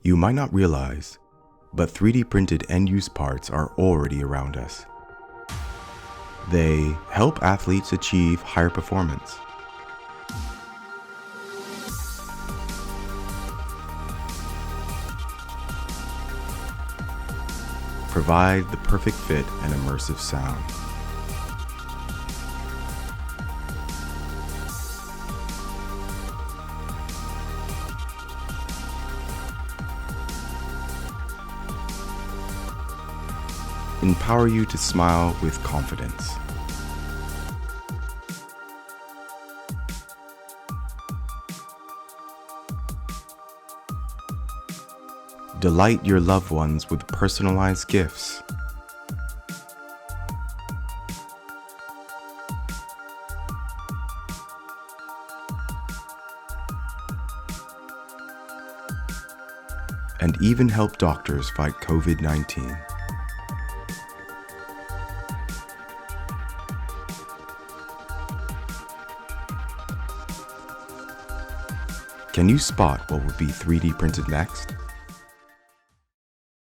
You might not realize, but 3D printed end-use parts are already around us. They help athletes achieve higher performance. Provide the perfect fit and immersive sound. Empower you to smile with confidence. Delight your loved ones with personalized gifts. And even help doctors fight COVID-19. Can you spot what will be 3D printed next?